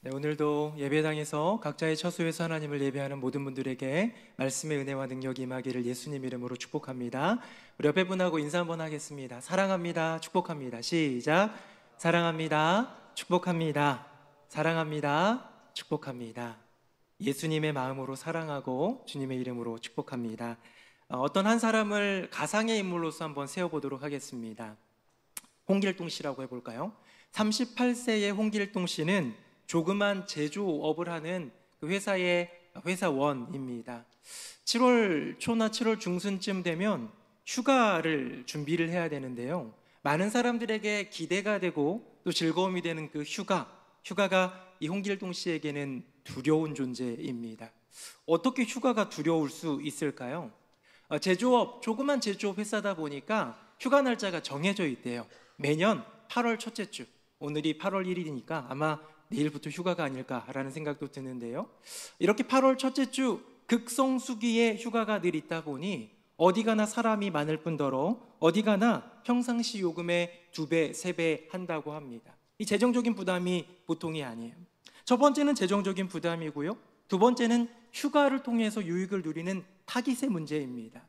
네, 오늘도 예배당에서 각자의 처소에서 하나님을 예배하는 모든 분들에게 말씀의 은혜와 능력이 임하기를 예수님 이름으로 축복합니다. 우리 옆에 분하고 인사 한번 하겠습니다. 사랑합니다. 축복합니다. 시작. 사랑합니다. 축복합니다. 사랑합니다. 축복합니다. 예수님의 마음으로 사랑하고 주님의 이름으로 축복합니다. 어떤 한 사람을 가상의 인물로서 한번 세워보도록 하겠습니다. 홍길동 씨라고 해볼까요? 38세의 홍길동 씨는 조그만 제조업을 하는 그 회사의 회사원입니다. 7월 초나 7월 중순쯤 되면 휴가를 준비를 해야 되는데요, 많은 사람들에게 기대가 되고 또 즐거움이 되는 그 휴가가 이 홍길동 씨에게는 두려운 존재입니다. 어떻게 휴가가 두려울 수 있을까요? 조그만 제조업 회사다 보니까 휴가 날짜가 정해져 있대요. 매년 8월 첫째 주, 오늘이 8월 1일이니까 아마 내일부터 휴가가 아닐까라는 생각도 드는데요, 이렇게 8월 첫째 주 극성수기에 휴가가 늘 있다 보니 어디 가나 사람이 많을 뿐더러 어디 가나 평상시 요금의 2배, 3배 한다고 합니다. 이 재정적인 부담이 보통이 아니에요. 첫 번째는 재정적인 부담이고요, 두 번째는 휴가를 통해서 유익을 누리는 타깃의 문제입니다.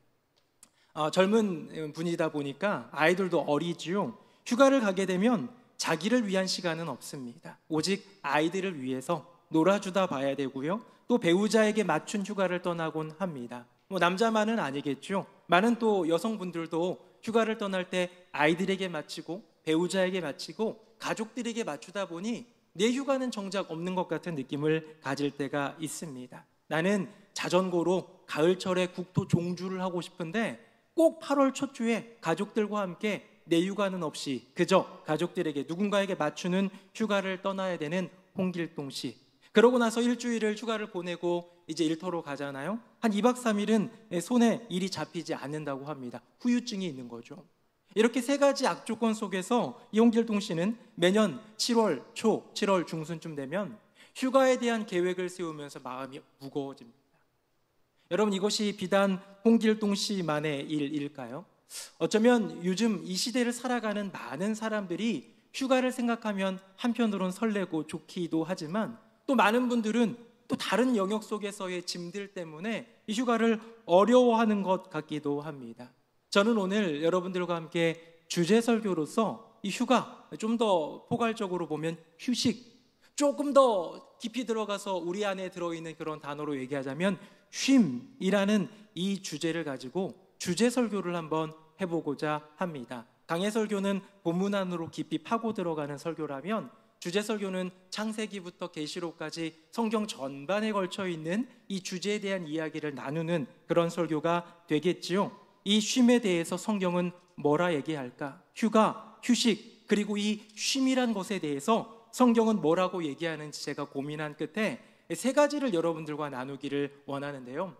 젊은 분이다 보니까 아이들도 어리지요. 휴가를 가게 되면 자기를 위한 시간은 없습니다. 오직 아이들을 위해서 놀아주다 봐야 되고요, 또 배우자에게 맞춘 휴가를 떠나곤 합니다. 남자만은 아니겠죠. 많은 또 여성분들도 휴가를 떠날 때 아이들에게 마치고 배우자에게 마치고 가족들에게 맞추다 보니 내 휴가는 정작 없는 것 같은 느낌을 가질 때가 있습니다. 나는 자전거로 가을철에 국토 종주를 하고 싶은데 꼭 8월 첫 주에 가족들과 함께 내 휴가는 없이 그저 가족들에게 누군가에게 맞추는 휴가를 떠나야 되는 홍길동 씨. 그러고 나서 일주일을 휴가를 보내고 이제 일터로 가잖아요. 한 2박 3일은 손에 일이 잡히지 않는다고 합니다. 후유증이 있는 거죠. 이렇게 세 가지 악조건 속에서 이 홍길동 씨는 매년 7월 초, 7월 중순쯤 되면 휴가에 대한 계획을 세우면서 마음이 무거워집니다. 여러분, 이것이 비단 홍길동 씨만의 일일까요? 어쩌면 요즘 이 시대를 살아가는 많은 사람들이 휴가를 생각하면 한편으론 설레고 좋기도 하지만 또 많은 분들은 또 다른 영역 속에서의 짐들 때문에 이 휴가를 어려워하는 것 같기도 합니다. 저는 오늘 여러분들과 함께 주제 설교로서 이 휴가, 좀 더 포괄적으로 보면 휴식, 조금 더 깊이 들어가서 우리 안에 들어있는 그런 단어로 얘기하자면 쉼이라는 이 주제를 가지고 주제 설교를 한번 해보고자 합니다. 강해 설교는 본문 안으로 깊이 파고 들어가는 설교라면 주제 설교는 창세기부터 계시록까지 성경 전반에 걸쳐 있는 이 주제에 대한 이야기를 나누는 그런 설교가 되겠지요. 이 쉼에 대해서 성경은 뭐라 얘기할까? 휴가, 휴식, 그리고 이 쉼이란 것에 대해서 성경은 뭐라고 얘기하는지 제가 고민한 끝에 세 가지를 여러분들과 나누기를 원하는데요,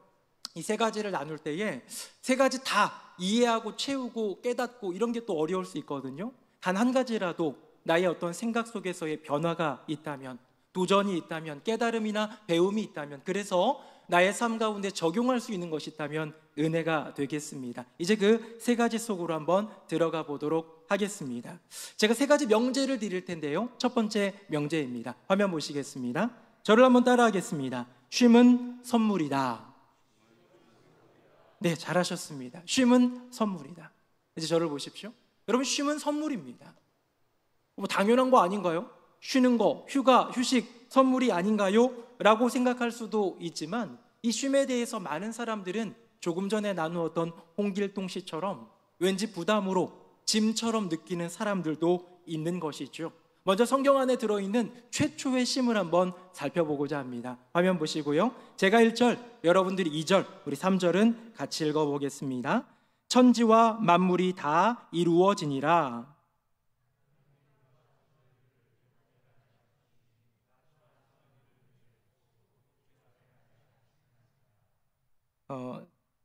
이 세 가지를 나눌 때에 세 가지 다 이해하고 채우고 깨닫고 이런 게 또 어려울 수 있거든요. 단 한 가지라도 나의 어떤 생각 속에서의 변화가 있다면, 도전이 있다면, 깨달음이나 배움이 있다면, 그래서 나의 삶 가운데 적용할 수 있는 것이 있다면 은혜가 되겠습니다. 이제 그 세 가지 속으로 한번 들어가 보도록 하겠습니다. 제가 세 가지 명제를 드릴 텐데요, 첫 번째 명제입니다. 화면 보시겠습니다. 저를 한번 따라하겠습니다. 쉼은 선물이다. 네, 잘하셨습니다. 쉼은 선물이다. 이제 저를 보십시오. 여러분, 쉼은 선물입니다. 당연한 거 아닌가요? 쉬는 거, 휴가, 휴식, 선물이 아닌가요? 라고 생각할 수도 있지만 이 쉼에 대해서 많은 사람들은 조금 전에 나누었던 홍길동 씨처럼 왠지 부담으로 짐처럼 느끼는 사람들도 있는 것이죠. 먼저 성경 안에 들어있는 최초의 쉼을 한번 살펴보고자 합니다. 화면 보시고요, 제가 1절, 여러분들이 2절, 우리 3절은 같이 읽어보겠습니다. 천지와 만물이 다 이루어지니라.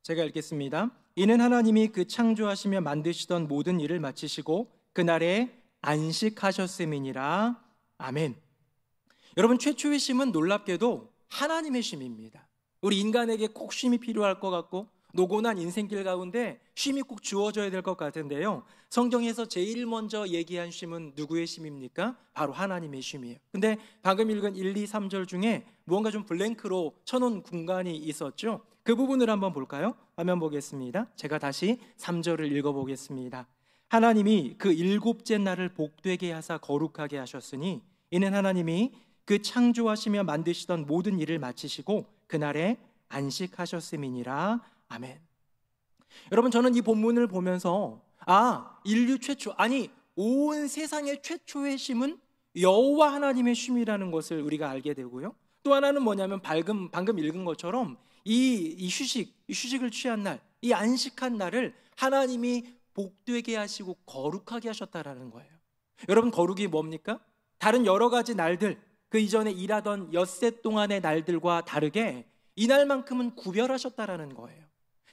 제가 읽겠습니다. 이는 하나님이 그 창조하시며 만드시던 모든 일을 마치시고 그날에 안식하셨음이니라. 아멘. 여러분, 최초의 쉼은 놀랍게도 하나님의 쉼입니다. 우리 인간에게 꼭 쉼이 필요할 것 같고 노곤한 인생길 가운데 쉼이 꼭 주어져야 될 것 같은데요, 성경에서 제일 먼저 얘기한 쉼은 누구의 쉼입니까? 바로 하나님의 쉼이에요. 근데 방금 읽은 1, 2, 3절 중에 무언가 좀 블랭크로 쳐놓은 공간이 있었죠. 그 부분을 한번 볼까요? 화면 보겠습니다. 제가 다시 3절을 읽어보겠습니다. 하나님이 그 일곱째 날을 복되게 하사 거룩하게 하셨으니 이는 하나님이 그 창조하시며 만드시던 모든 일을 마치시고 그날에 안식하셨음이니라. 아멘. 여러분, 저는 이 본문을 보면서 인류 최초, 아니 온 세상의 최초의 쉼은 여호와 하나님의 쉼이라는 것을 우리가 알게 되고요, 또 하나는 뭐냐면 방금 읽은 것처럼 이 휴식을 취한 날, 이 안식한 날을 하나님이 복되게 하시고 거룩하게 하셨다라는 거예요. 여러분, 거룩이 뭡니까? 다른 여러 가지 날들, 그 이전에 일하던 엿새 동안의 날들과 다르게 이날만큼은 구별하셨다라는 거예요.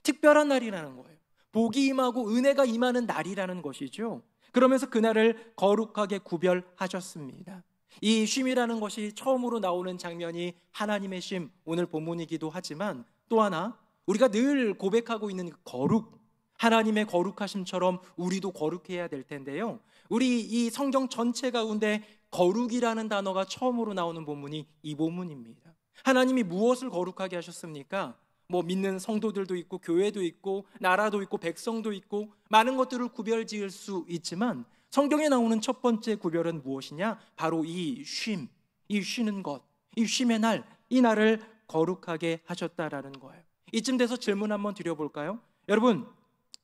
특별한 날이라는 거예요. 복이 임하고 은혜가 임하는 날이라는 것이죠. 그러면서 그날을 거룩하게 구별하셨습니다. 이 쉼이라는 것이 처음으로 나오는 장면이 하나님의 쉼, 오늘 본문이기도 하지만 또 하나, 우리가 늘 고백하고 있는 거룩, 하나님의 거룩하심처럼 우리도 거룩해야 될 텐데요, 우리 이 성경 전체 가운데 거룩이라는 단어가 처음으로 나오는 본문이 이 본문입니다. 하나님이 무엇을 거룩하게 하셨습니까? 믿는 성도들도 있고 교회도 있고 나라도 있고 백성도 있고 많은 것들을 구별 지을 수 있지만 성경에 나오는 첫 번째 구별은 무엇이냐? 바로 이 쉼, 이 쉬는 것, 이 쉼의 날, 이 날을 거룩하게 하셨다라는 거예요. 이쯤 돼서 질문 한번 드려볼까요? 여러분,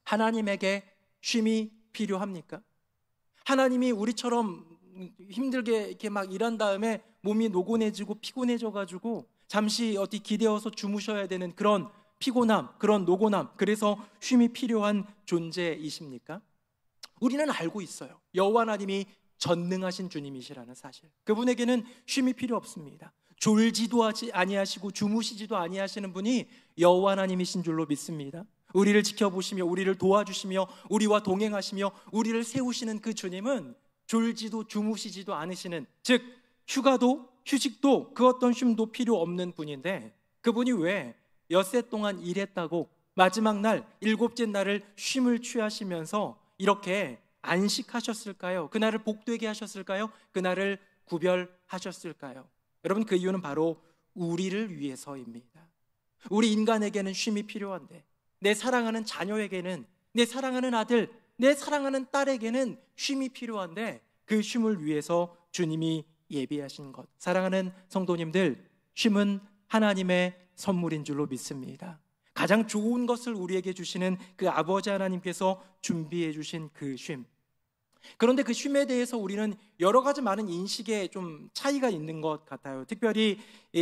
하나님에게 쉼이 필요합니까? 하나님이 우리처럼 힘들게 이렇게 막 일한 다음에 몸이 노곤해지고 피곤해져가지고 잠시 어디 기대어서 주무셔야 되는 그런 피곤함, 그런 노곤함, 그래서 쉼이 필요한 존재이십니까? 우리는 알고 있어요. 여호와 하나님이 전능하신 주님이시라는 사실. 그분에게는 쉼이 필요 없습니다. 졸지도 아니하시고 주무시지도 아니하시는 분이 여호와 하나님이신 줄로 믿습니다. 우리를 지켜보시며 우리를 도와주시며 우리와 동행하시며 우리를 세우시는 그 주님은 졸지도 주무시지도 않으시는, 즉 휴가도 휴식도 그 어떤 쉼도 필요 없는 분인데, 그분이 왜 엿새 동안 일했다고 마지막 날 일곱째 날을 쉼을 취하시면서 이렇게 안식하셨을까요? 그날을 복되게 하셨을까요? 그날을 구별하셨을까요? 여러분, 그 이유는 바로 우리를 위해서입니다. 우리 인간에게는 쉼이 필요한데, 내 사랑하는 자녀에게는, 내 사랑하는 아들, 내 사랑하는 딸에게는 쉼이 필요한데, 그 쉼을 위해서 주님이 예비하신 것. 사랑하는 성도님들, 쉼은 하나님의 선물인 줄로 믿습니다. 가장 좋은 것을 우리에게 주시는 그 아버지 하나님께서 준비해 주신 그 쉼. 그런데 그 쉼에 대해서 우리는 여러 가지 많은 인식에 좀 차이가 있는 것 같아요. 특별히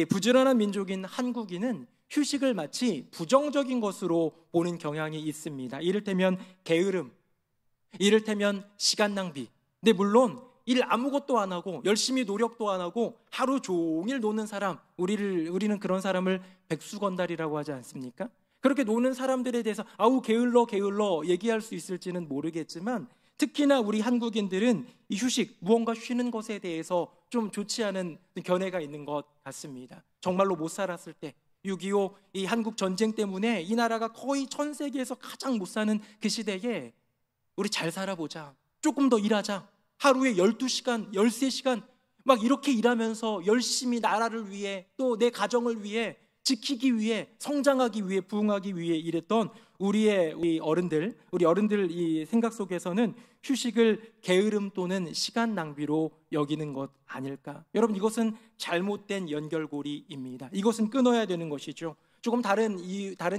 부지런한 민족인 한국인은 휴식을 마치 부정적인 것으로 보는 경향이 있습니다. 이를테면 게으름, 이를테면 시간 낭비. 근데 물론 일 아무것도 안 하고 열심히 노력도 안 하고 하루 종일 노는 사람, 우리는 그런 사람을 백수건달이라고 하지 않습니까? 그렇게 노는 사람들에 대해서 아우 게을러 얘기할 수 있을지는 모르겠지만, 특히나 우리 한국인들은 이 휴식, 무언가 쉬는 것에 대해서 좀 좋지 않은 견해가 있는 것 같습니다. 정말로 못 살았을 때 6.25 이 한국 전쟁 때문에 이 나라가 거의 전 세계에서 가장 못 사는 그 시대에 우리 잘 살아보자, 조금 더 일하자, 하루에 12시간, 13시간 막 이렇게 일하면서 열심히 나라를 위해 또 내 가정을 위해 지키기 위해 성장하기 위해 부흥하기 위해 일했던 우리 어른들 이 생각 속에서는 휴식을 게으름 또는 시간 낭비로 여기는 것 아닐까? 여러분, 이것은 잘못된 연결고리입니다. 이것은 끊어야 되는 것이죠. 조금 다른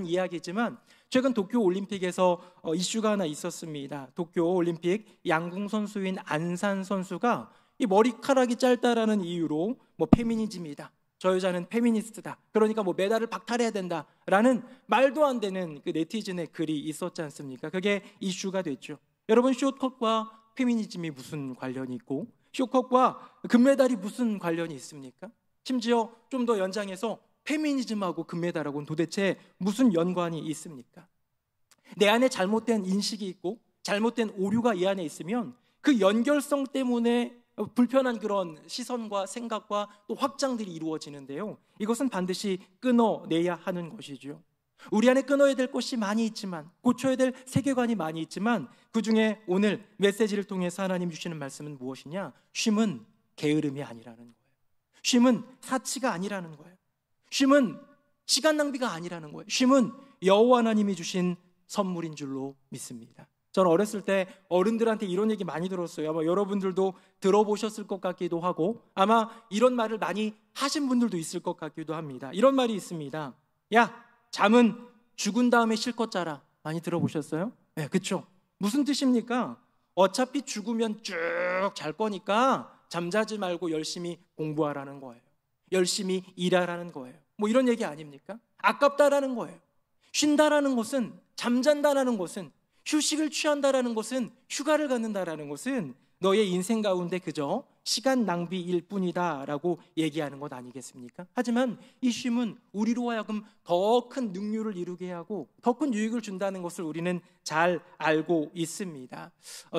이야기지만 최근 도쿄올림픽에서 이슈가 하나 있었습니다. 도쿄올림픽 양궁 선수인 안산 선수가 이 머리카락이 짧다라는 이유로 페미니즘이다, 저 여자는 페미니스트다, 그러니까 메달을 박탈해야 된다라는 말도 안 되는 그 네티즌의 글이 있었지 않습니까? 그게 이슈가 됐죠. 여러분, 숏컷과 페미니즘이 무슨 관련이 있고 숏컷과 금메달이 무슨 관련이 있습니까? 심지어 좀 더 연장해서 페미니즘하고 금메달하고는 도대체 무슨 연관이 있습니까? 내 안에 잘못된 인식이 있고 잘못된 오류가 이 안에 있으면 그 연결성 때문에 불편한 그런 시선과 생각과 또 확장들이 이루어지는데요, 이것은 반드시 끊어내야 하는 것이죠. 우리 안에 끊어야 될 것이 많이 있지만, 고쳐야 될 세계관이 많이 있지만, 그 중에 오늘 메시지를 통해서 하나님 주시는 말씀은 무엇이냐? 쉼은 게으름이 아니라는 거예요. 쉼은 사치가 아니라는 거예요. 쉼은 시간 낭비가 아니라는 거예요. 쉼은 여호와 하나님이 주신 선물인 줄로 믿습니다. 저는 어렸을 때 어른들한테 이런 얘기 많이 들었어요. 아마 여러분들도 들어보셨을 것 같기도 하고, 아마 이런 말을 많이 하신 분들도 있을 것 같기도 합니다. 이런 말이 있습니다. 야, 잠은 죽은 다음에 실컷 자라. 많이 들어보셨어요? 네, 그렇죠. 무슨 뜻입니까? 어차피 죽으면 쭉 잘 거니까 잠자지 말고 열심히 공부하라는 거예요. 열심히 일하라는 거예요. 뭐 이런 얘기 아닙니까? 아깝다라는 거예요. 쉰다라는 것은, 잠잔다라는 것은, 휴식을 취한다라는 것은, 휴가를 갖는다라는 것은 너의 인생 가운데 그저 시간 낭비일 뿐이다 라고 얘기하는 것 아니겠습니까? 하지만 이 쉼은 우리로 하여금 더 큰 능률을 이루게 하고 더 큰 유익을 준다는 것을 우리는 잘 알고 있습니다.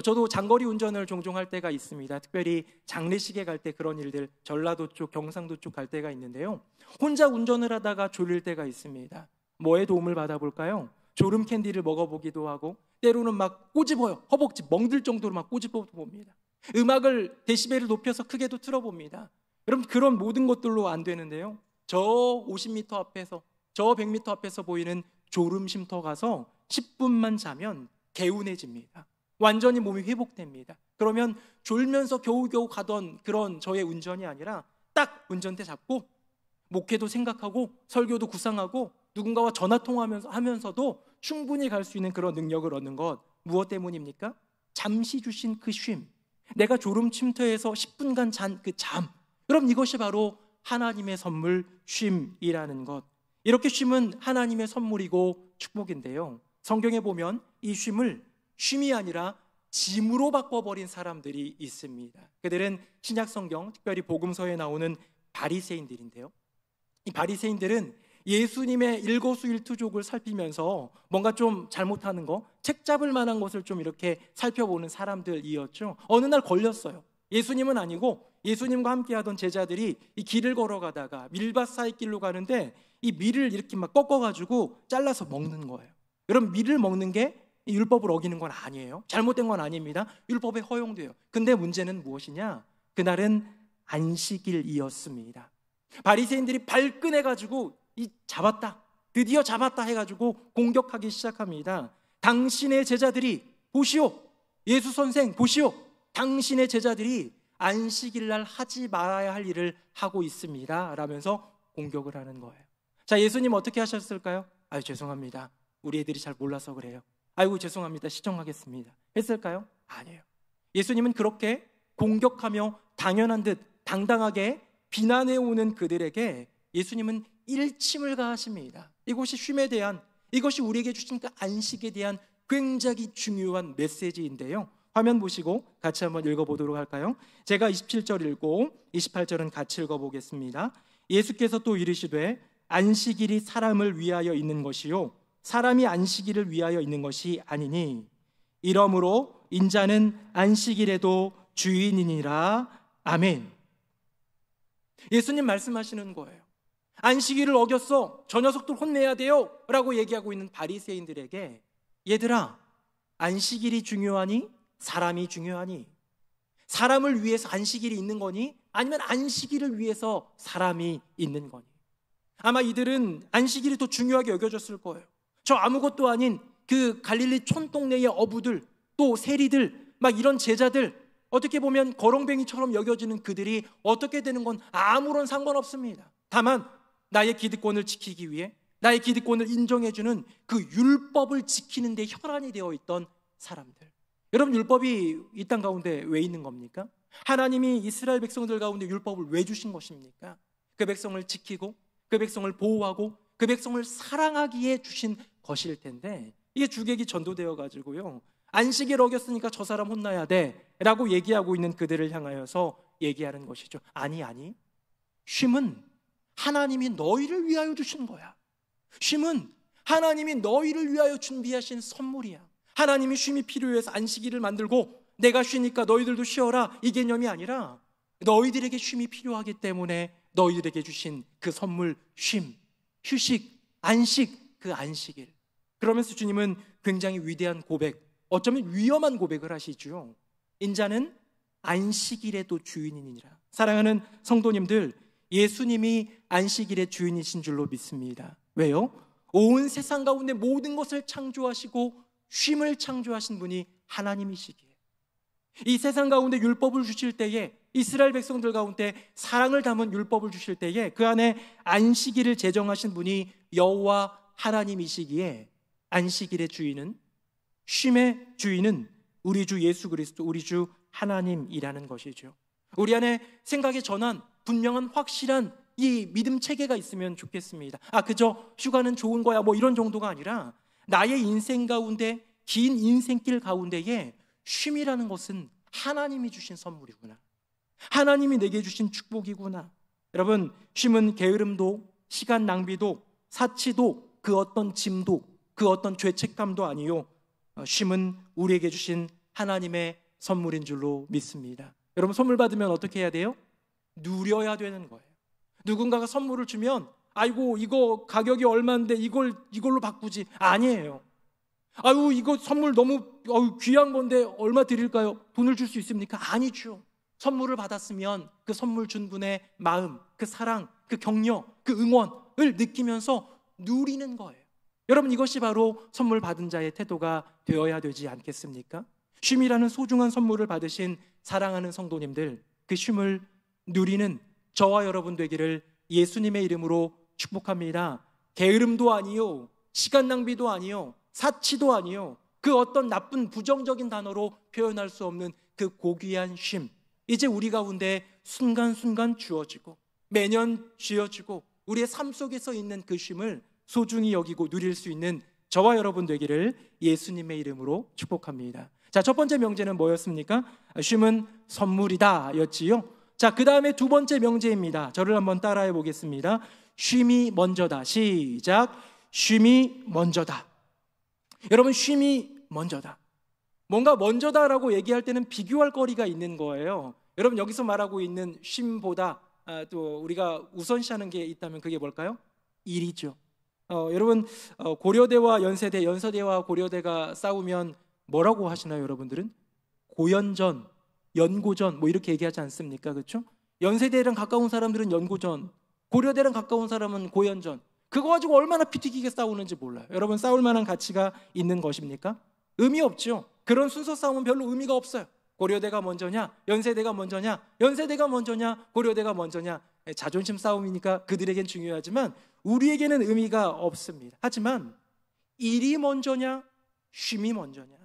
저도 장거리 운전을 종종 할 때가 있습니다. 특별히 장례식에 갈 때 그런 일들, 전라도 쪽, 경상도 쪽 갈 때가 있는데요, 혼자 운전을 하다가 졸릴 때가 있습니다. 뭐에 도움을 받아볼까요? 졸음 캔디를 먹어보기도 하고, 때로는 막 꼬집어요. 허벅지 멍들 정도로 막 꼬집어 봅니다. 음악을, 데시벨을 높여서 크게도 틀어봅니다. 여러분, 그런 모든 것들로 안 되는데요, 저 50m 앞에서, 저 100m 앞에서 보이는 졸음 쉼터 가서 10분만 자면 개운해집니다. 완전히 몸이 회복됩니다. 그러면 졸면서 겨우겨우 가던 그런 저의 운전이 아니라 딱 운전대 잡고 목회도 생각하고 설교도 구상하고 누군가와 전화통화하면서도 충분히 갈 수 있는 그런 능력을 얻는 것, 무엇 때문입니까? 잠시 주신 그 쉼, 내가 졸음 쉼터에서 10분간 잔 그 잠, 여러분, 이것이 바로 하나님의 선물 쉼이라는 것. 이렇게 쉼은 하나님의 선물이고 축복인데요, 성경에 보면 이 쉼을 쉼이 아니라 짐으로 바꿔버린 사람들이 있습니다. 그들은 신약 성경, 특별히 복음서에 나오는 바리새인들인데요, 이 바리새인들은 예수님의 일거수일투족을 살피면서 뭔가 좀 잘못하는 거, 책 잡을 만한 것을 좀 이렇게 살펴보는 사람들이었죠. 어느 날 걸렸어요. 예수님은 아니고 예수님과 함께 하던 제자들이 이 길을 걸어가다가 밀밭 사이 길로 가는데 이 밀을 이렇게 막 꺾어가지고 잘라서 먹는 거예요. 여러분, 밀을 먹는 게 율법을 어기는 건 아니에요. 잘못된 건 아닙니다. 율법에 허용돼요. 근데 문제는 무엇이냐? 그날은 안식일이었습니다. 바리새인들이 발끈해가지고 잡았다, 드디어 잡았다 해가지고 공격하기 시작합니다. 당신의 제자들이, 보시오, 예수 선생 보시오, 당신의 제자들이 안식일날 하지 말아야 할 일을 하고 있습니다 라면서 공격을 하는 거예요. 자, 예수님 어떻게 하셨을까요? 아유, 죄송합니다, 우리 애들이 잘 몰라서 그래요. 아이고, 죄송합니다, 시정하겠습니다 했을까요? 아니에요. 예수님은 그렇게 공격하며 당연한 듯 당당하게 비난해오는 그들에게 예수님은 일침을 가하십니다. 이것이 쉼에 대한, 이것이 우리에게 주신 그 안식에 대한 굉장히 중요한 메시지인데요, 화면 보시고 같이 한번 읽어보도록 할까요? 제가 27절 읽고 28절은 같이 읽어보겠습니다. 예수께서 또 이르시되 안식일이 사람을 위하여 있는 것이요 사람이 안식일을 위하여 있는 것이 아니니 이러므로 인자는 안식일에도 주인이니라. 아멘. 예수님 말씀하시는 거예요. 안식일을 어겼어, 저 녀석들 혼내야 돼요 라고 얘기하고 있는 바리새인들에게, 얘들아, 안식일이 중요하니? 사람이 중요하니? 사람을 위해서 안식일이 있는 거니? 아니면 안식일을 위해서 사람이 있는 거니? 아마 이들은 안식일이 더 중요하게 여겨졌을 거예요. 저 아무것도 아닌 그 갈릴리 촌동네의 어부들, 또 세리들, 막 이런 제자들, 어떻게 보면 거렁뱅이처럼 여겨지는 그들이 어떻게 되는 건 아무런 상관없습니다. 다만 나의 기득권을 지키기 위해, 나의 기득권을 인정해주는 그 율법을 지키는 데 혈안이 되어 있던 사람들. 여러분, 율법이 이 땅 가운데 왜 있는 겁니까? 하나님이 이스라엘 백성들 가운데 율법을 왜 주신 것입니까? 그 백성을 지키고 그 백성을 보호하고 그 백성을 사랑하기에 주신 것일 텐데, 이게 주객이 전도되어 가지고요, 안식일 어겼으니까 저 사람 혼나야 돼 라고 얘기하고 있는 그들을 향하여서 얘기하는 것이죠. 아니, 쉼은 하나님이 너희를 위하여 주신 거야. 쉼은 하나님이 너희를 위하여 준비하신 선물이야. 하나님이 쉼이 필요해서 안식일을 만들고 내가 쉬니까 너희들도 쉬어라, 이 개념이 아니라 너희들에게 쉼이 필요하기 때문에 너희들에게 주신 그 선물, 쉼, 휴식, 안식, 그 안식일. 그러면서 주님은 굉장히 위대한 고백, 어쩌면 위험한 고백을 하시죠. 인자는 안식일에도 주인이니라. 사랑하는 성도님들, 예수님이 안식일의 주인이신 줄로 믿습니다. 왜요? 온 세상 가운데 모든 것을 창조하시고 쉼을 창조하신 분이 하나님이시기에, 이 세상 가운데 율법을 주실 때에, 이스라엘 백성들 가운데 사랑을 담은 율법을 주실 때에 그 안에 안식일을 제정하신 분이 여호와 하나님이시기에, 안식일의 주인은, 쉼의 주인은 우리 주 예수 그리스도, 우리 주 하나님이라는 것이죠. 우리 안에 생각의 전환, 분명한 확실한 이 믿음 체계가 있으면 좋겠습니다. 그저 휴가는 좋은 거야 뭐 이런 정도가 아니라, 나의 인생 가운데, 긴 인생길 가운데에 쉼이라는 것은 하나님이 주신 선물이구나, 하나님이 내게 주신 축복이구나. 여러분, 쉼은 게으름도, 시간 낭비도, 사치도, 그 어떤 짐도, 그 어떤 죄책감도 아니요, 쉼은 우리에게 주신 하나님의 선물인 줄로 믿습니다. 여러분, 선물 받으면 어떻게 해야 돼요? 누려야 되는 거예요. 누군가가 선물을 주면 아이고 이거 가격이 얼마인데 이걸로 바꾸지, 아니에요. 아유 이거 선물 너무 귀한 건데 얼마 드릴까요? 돈을 줄 수 있습니까? 아니죠. 선물을 받았으면 그 선물 준 분의 마음, 그 사랑, 그 격려, 그 응원을 느끼면서 누리는 거예요. 여러분, 이것이 바로 선물 받은 자의 태도가 되어야 되지 않겠습니까? 쉼이라는 소중한 선물을 받으신 사랑하는 성도님들, 그 쉼을 누리는 저와 여러분 되기를 예수님의 이름으로 축복합니다. 게으름도 아니요, 시간 낭비도 아니요, 사치도 아니요, 그 어떤 나쁜 부정적인 단어로 표현할 수 없는 그 고귀한 쉼, 이제 우리 가운데 순간순간 주어지고 매년 쥐어지고 우리의 삶 속에서 있는 그 쉼을 소중히 여기고 누릴 수 있는 저와 여러분 되기를 예수님의 이름으로 축복합니다. 자, 첫 번째 명제는 뭐였습니까? 쉼은 선물이다 였지요. 자, 그 다음에 두 번째 명제입니다. 저를 한번 따라해 보겠습니다. 쉼이 먼저다. 시작. 쉼이 먼저다. 여러분, 쉼이 먼저다. 뭔가 먼저다라고 얘기할 때는 비교할 거리가 있는 거예요. 여러분, 여기서 말하고 있는 쉼보다 또 우리가 우선시하는 게 있다면 그게 뭘까요? 일이죠. 여러분, 고려대와 연세대, 연서대와 고려대가 싸우면 뭐라고 하시나요? 여러분들은 고연전, 연고전 뭐 이렇게 얘기하지 않습니까? 그렇죠? 연세대랑 가까운 사람들은 연고전, 고려대랑 가까운 사람은 고연전. 그거 가지고 얼마나 피튀기게 싸우는지 몰라요. 여러분, 싸울 만한 가치가 있는 것입니까? 의미 없죠. 그런 순서 싸움은 별로 의미가 없어요. 고려대가 먼저냐, 연세대가 먼저냐, 연세대가 먼저냐, 고려대가 먼저냐, 자존심 싸움이니까 그들에겐 중요하지만 우리에게는 의미가 없습니다. 하지만 일이 먼저냐, 쉼이 먼저냐,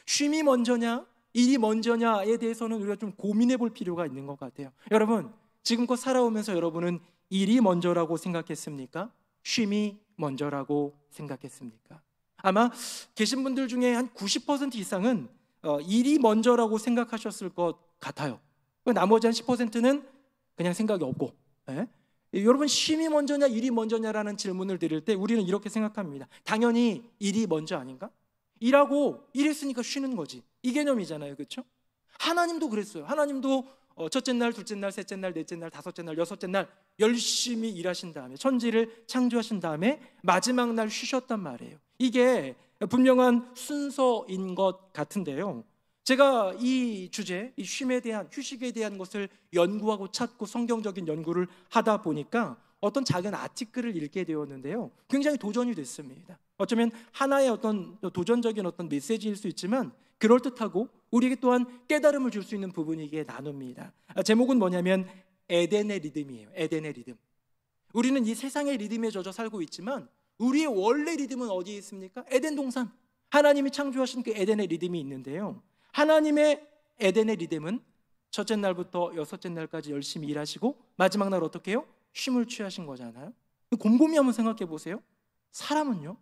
쉼이 먼저냐, 일이 먼저냐에 대해서는 우리가 좀 고민해 볼 필요가 있는 것 같아요. 여러분, 지금껏 살아오면서 여러분은 일이 먼저라고 생각했습니까? 쉼이 먼저라고 생각했습니까? 아마 계신 분들 중에 한 90% 이상은 일이 먼저라고 생각하셨을 것 같아요. 나머지 한 10%는 그냥 생각이 없고, 여러분, 쉼이 먼저냐 일이 먼저냐라는 질문을 드릴 때 우리는 이렇게 생각합니다. 당연히 일이 먼저 아닌가? 일하고 일했으니까 쉬는 거지, 이 개념이잖아요. 그렇죠? 하나님도 그랬어요. 하나님도 첫째 날, 둘째 날, 셋째 날, 넷째 날, 다섯째 날, 여섯째 날 열심히 일하신 다음에, 천지를 창조하신 다음에 마지막 날 쉬셨단 말이에요. 이게 분명한 순서인 것 같은데요, 제가 이 주제, 이 쉼에 대한, 휴식에 대한 것을 연구하고 찾고 성경적인 연구를 하다 보니까 어떤 작은 아티클을 읽게 되었는데요, 굉장히 도전이 됐습니다. 어쩌면 하나의 어떤 도전적인 어떤 메시지일 수 있지만 그럴듯하고 우리에게 또한 깨달음을 줄 수 있는 부분이기에 나눕니다. 제목은 뭐냐면 에덴의 리듬이에요. 에덴의 리듬. 우리는 이 세상의 리듬에 젖어 살고 있지만 우리의 원래 리듬은 어디에 있습니까? 에덴 동산, 하나님이 창조하신 그 에덴의 리듬이 있는데요, 하나님의 에덴의 리듬은 첫째 날부터 여섯째 날까지 열심히 일하시고 마지막 날 어떻게 해요? 쉼을 취하신 거잖아요. 곰곰이 한번 생각해 보세요. 사람은요?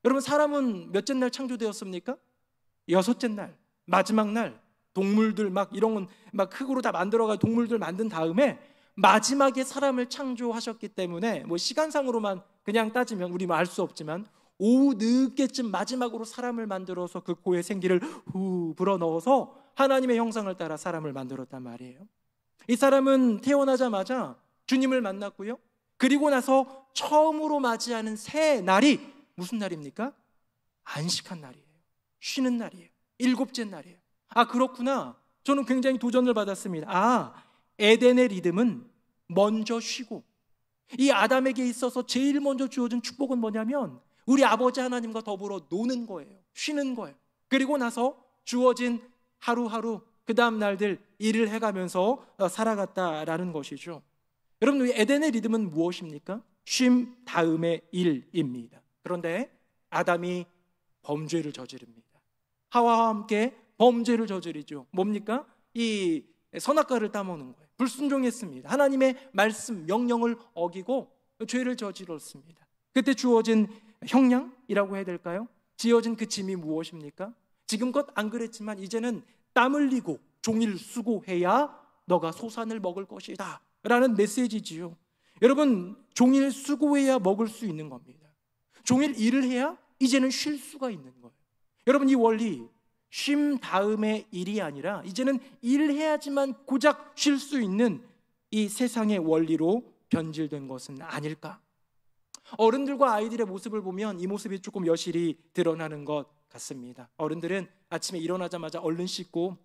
여러분, 사람은 몇째 날 창조되었습니까? 여섯째 날, 마지막 날. 동물들 막 이런 건 막 흙으로 다 만들어가 동물들 만든 다음에 마지막에 사람을 창조하셨기 때문에 뭐 시간상으로만 그냥 따지면 우리 알 수 없지만 오후 늦게쯤 마지막으로 사람을 만들어서 그 코에 생기를 후 불어넣어서 하나님의 형상을 따라 사람을 만들었단 말이에요. 이 사람은 태어나자마자 주님을 만났고요, 그리고 나서 처음으로 맞이하는 새 날이 무슨 날입니까? 안식한 날이에요. 쉬는 날이에요. 7째 날이에요. 그렇구나. 저는 굉장히 도전을 받았습니다. 에덴의 리듬은 먼저 쉬고, 이 아담에게 있어서 제일 먼저 주어진 축복은 뭐냐면 우리 아버지 하나님과 더불어 노는 거예요. 쉬는 거예요. 그리고 나서 주어진 하루하루 그 다음 날들 일을 해가면서 살아갔다라는 것이죠. 여러분, 에덴의 리듬은 무엇입니까? 쉼 다음의 일입니다. 그런데 아담이 범죄를 저지릅니다. 하와와 함께 범죄를 저지르죠. 뭡니까? 이 선악과를 따먹는 거예요. 불순종했습니다. 하나님의 말씀, 명령을 어기고 죄를 저질렀습니다. 그때 주어진 형량이라고 해야 될까요? 지어진 그 짐이 무엇입니까? 지금껏 안 그랬지만 이제는 땀 흘리고 종일 수고해야 너가 소산을 먹을 것이다 라는 메시지지요. 여러분, 종일 수고해야 먹을 수 있는 겁니다. 종일 일을 해야 이제는 쉴 수가 있는 거예요. 여러분, 이 원리, 쉼 다음의 일이 아니라 이제는 일해야지만 고작 쉴 수 있는 이 세상의 원리로 변질된 것은 아닐까? 어른들과 아이들의 모습을 보면 이 모습이 조금 여실히 드러나는 것 같습니다. 어른들은 아침에 일어나자마자 얼른 씻고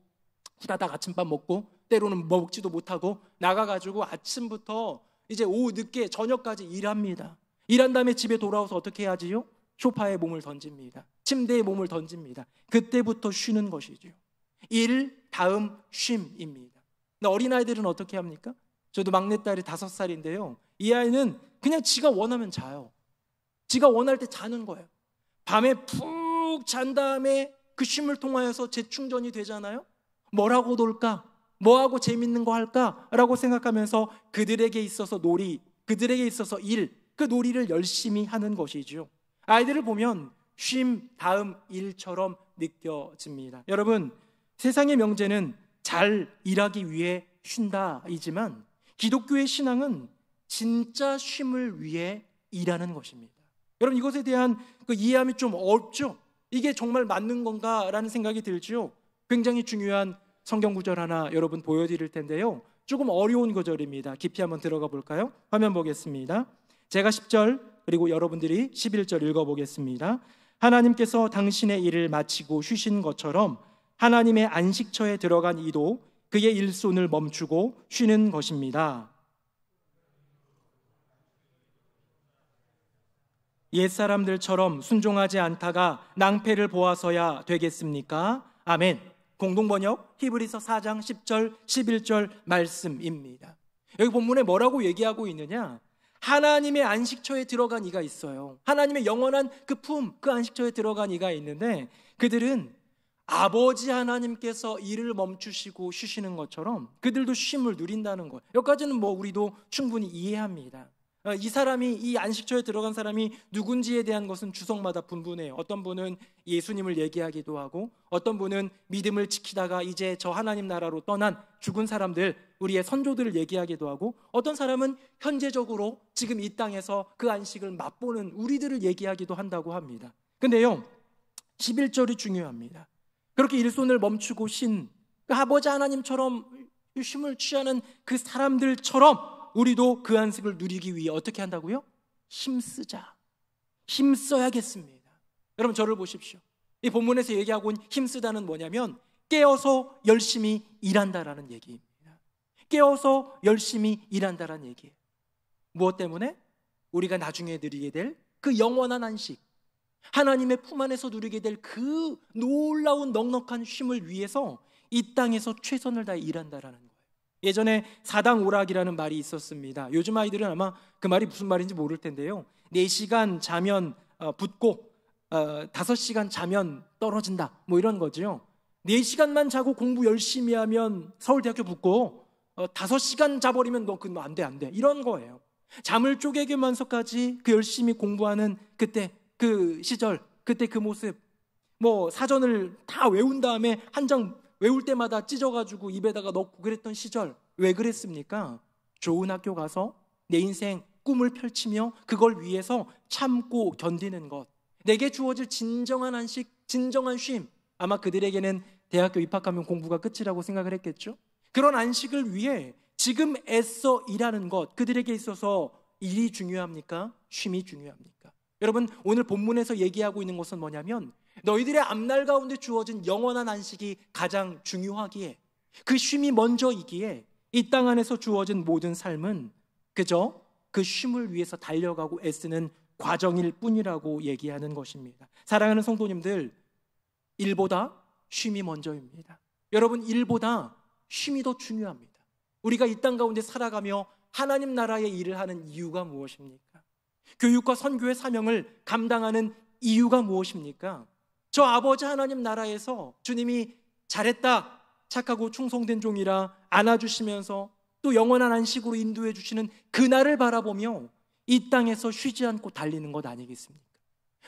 후다닥 아침밥 먹고 때로는 먹지도 못하고 나가가지고 아침부터 이제 오후 늦게 저녁까지 일합니다. 일한 다음에 집에 돌아와서 어떻게 해야지요? 소파에 몸을 던집니다. 침대에 몸을 던집니다. 그때부터 쉬는 것이죠. 일 다음 쉼입니다. 근데 어린아이들은 어떻게 합니까? 저도 막내딸이 5살인데요 이 아이는 그냥 지가 원하면 자요. 지가 원할 때 자는 거예요. 밤에 푹 잔 다음에 그 쉼을 통하여서 재충전이 되잖아요. 뭐라고 놀까? 뭐하고 재밌는 거 할까? 라고 생각하면서 그들에게 있어서 놀이, 그들에게 있어서 일, 그 놀이를 열심히 하는 것이죠. 아이들을 보면 쉼 다음 일처럼 느껴집니다. 여러분, 세상의 명제는 잘 일하기 위해 쉰다이지만 기독교의 신앙은 진짜 쉼을 위해 일하는 것입니다. 여러분, 이것에 대한 그 이해함이 좀 어렵죠? 이게 정말 맞는 건가라는 생각이 들죠? 굉장히 중요한 성경 구절 하나 여러분 보여드릴 텐데요, 조금 어려운 구절입니다. 깊이 한번 들어가 볼까요? 화면 보겠습니다. 제가 10절 그리고 여러분들이 11절 읽어보겠습니다. 하나님께서 당신의 일을 마치고 쉬신 것처럼 하나님의 안식처에 들어간 이도 그의 일손을 멈추고 쉬는 것입니다. 옛사람들처럼 순종하지 않다가 낭패를 보아서야 되겠습니까? 아멘. 공동번역 히브리서 4장 10절 11절 말씀입니다. 여기 본문에 뭐라고 얘기하고 있느냐? 하나님의 안식처에 들어간 이가 있어요. 하나님의 영원한 그 품, 그 안식처에 들어간 이가 있는데 그들은 아버지 하나님께서 일을 멈추시고 쉬시는 것처럼 그들도 쉼을 누린다는 거예요. 여기까지는 우리도 충분히 이해합니다. 이 사람이, 이 안식처에 들어간 사람이 누군지에 대한 것은 주석마다 분분해요. 어떤 분은 예수님을 얘기하기도 하고, 어떤 분은 믿음을 지키다가 이제 저 하나님 나라로 떠난 죽은 사람들, 우리의 선조들을 얘기하기도 하고, 어떤 사람은 현재적으로 지금 이 땅에서 그 안식을 맛보는 우리들을 얘기하기도 한다고 합니다. 근데요, 11절이 중요합니다. 그렇게 일손을 멈추고 쉰 그 아버지 하나님처럼 쉼을 취하는 그 사람들처럼 우리도 그 안식을 누리기 위해 어떻게 한다고요? 힘쓰자. 힘써야겠습니다. 여러분, 저를 보십시오. 이 본문에서 얘기하고 있는 힘쓰다는 뭐냐면 깨어서 열심히 일한다라는 얘기입니다. 깨어서 열심히 일한다라는 얘기예요. 무엇 때문에? 우리가 나중에 누리게 될 그 영원한 안식, 하나님의 품 안에서 누리게 될 그 놀라운 넉넉한 쉼을 위해서 이 땅에서 최선을 다해 일한다라는 거예요. 예전에 사당오락이라는 말이 있었습니다. 요즘 아이들은 아마 그 말이 무슨 말인지 모를 텐데요, 4시간 자면 붙고 5시간 자면 떨어진다, 이런 거죠. 4시간만 자고 공부 열심히 하면 서울대학교 붙고 5시간 자버리면 너 그거 안 돼, 이런 거예요. 잠을 쪼개기면서까지 그 열심히 공부하는 그때 그 시절, 그때 그 모습, 사전을 다 외운 다음에 한 장 외울 때마다 찢어가지고 입에다가 넣고 그랬던 시절, 왜 그랬습니까? 좋은 학교 가서 내 인생 꿈을 펼치며 그걸 위해서 참고 견디는 것, 내게 주어질 진정한 안식, 진정한 쉼. 아마 그들에게는 대학교 입학하면 공부가 끝이라고 생각을 했겠죠. 그런 안식을 위해 지금 애써 일하는 것, 그들에게 있어서 일이 중요합니까? 쉼이 중요합니까? 여러분, 오늘 본문에서 얘기하고 있는 것은 뭐냐면 너희들의 앞날 가운데 주어진 영원한 안식이 가장 중요하기에, 그 쉼이 먼저이기에 이 땅 안에서 주어진 모든 삶은 그저 그 쉼을 위해서 달려가고 애쓰는 과정일 뿐이라고 얘기하는 것입니다. 사랑하는 성도님들, 일보다 쉼이 먼저입니다. 여러분, 일보다 쉼이 더 중요합니다. 우리가 이 땅 가운데 살아가며 하나님 나라의 일을 하는 이유가 무엇입니까? 교육과 선교의 사명을 감당하는 이유가 무엇입니까? 저 아버지 하나님 나라에서 주님이 잘했다, 착하고 충성된 종이라 안아주시면서 또 영원한 안식으로 인도해 주시는 그날을 바라보며 이 땅에서 쉬지 않고 달리는 것 아니겠습니까?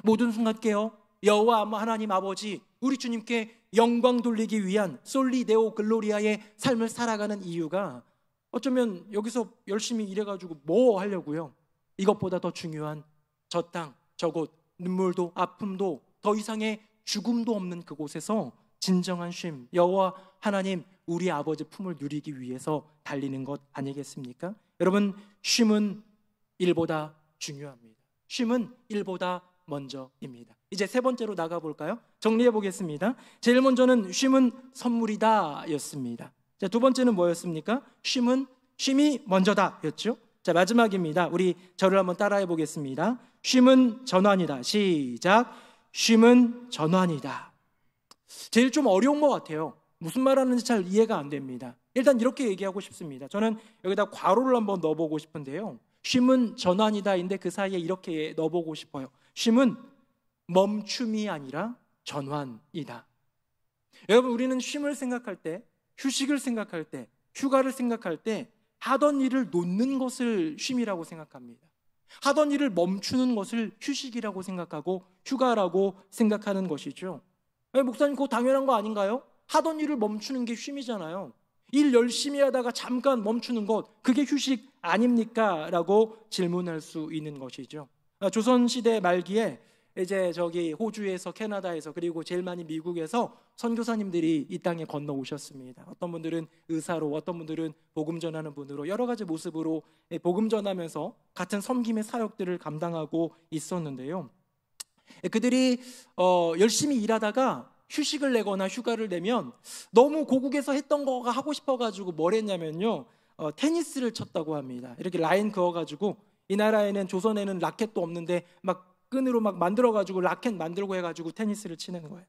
모든 순간 깨어 여호와 하나님 아버지, 우리 주님께 영광 돌리기 위한 솔리 데오 글로리아의 삶을 살아가는 이유가 어쩌면 여기서 열심히 일해가지고 뭐 하려고요? 이것보다 더 중요한 저 땅, 저곳, 눈물도 아픔도 더 이상의 죽음도 없는 그곳에서 진정한 쉼, 여호와 하나님 우리 아버지 품을 누리기 위해서 달리는 것 아니겠습니까? 여러분, 쉼은 일보다 중요합니다. 쉼은 일보다 먼저입니다. 이제 세 번째로 나가볼까요? 정리해 보겠습니다. 제일 먼저는 쉼은 선물이다 였습니다. 자, 두 번째는 뭐였습니까? 쉼이 먼저다 였죠. 자, 마지막입니다. 우리 저를 한번 따라해 보겠습니다. 쉼은 전환이다. 시작. 쉼은 전환이다. 제일 좀 어려운 것 같아요. 무슨 말 하는지 잘 이해가 안 됩니다. 일단 이렇게 얘기하고 싶습니다. 저는 여기다 괄호를 한번 넣어보고 싶은데요, 쉼은 전환이다인데 그 사이에 이렇게 넣어보고 싶어요. 쉼은 멈춤이 아니라 전환이다. 여러분, 우리는 쉼을 생각할 때, 휴식을 생각할 때, 휴가를 생각할 때 하던 일을 놓는 것을 쉼이라고 생각합니다. 하던 일을 멈추는 것을 휴식이라고 생각하고 휴가라고 생각하는 것이죠. 목사님, 그거 당연한 거 아닌가요? 하던 일을 멈추는 게 쉼이잖아요. 일 열심히 하다가 잠깐 멈추는 것, 그게 휴식 아닙니까? 라고 질문할 수 있는 것이죠. 조선시대 말기에 이제 호주에서, 캐나다에서, 그리고 제일 많이 미국에서 선교사님들이 이 땅에 건너오셨습니다. 어떤 분들은 의사로, 어떤 분들은 복음 전하는 분으로 여러 가지 모습으로 복음 전하면서 같은 섬김의 사역들을 감당하고 있었는데요, 그들이 열심히 일하다가 휴식을 내거나 휴가를 내면 너무 고국에서 했던 거가 하고 싶어가지고 뭘 했냐면요, 테니스를 쳤다고 합니다. 이렇게 라인 그어가지고, 이 나라에는, 조선에는 라켓도 없는데 막 끈으로 막 만들어가지고 라켓 만들고 해가지고 테니스를 치는 거예요.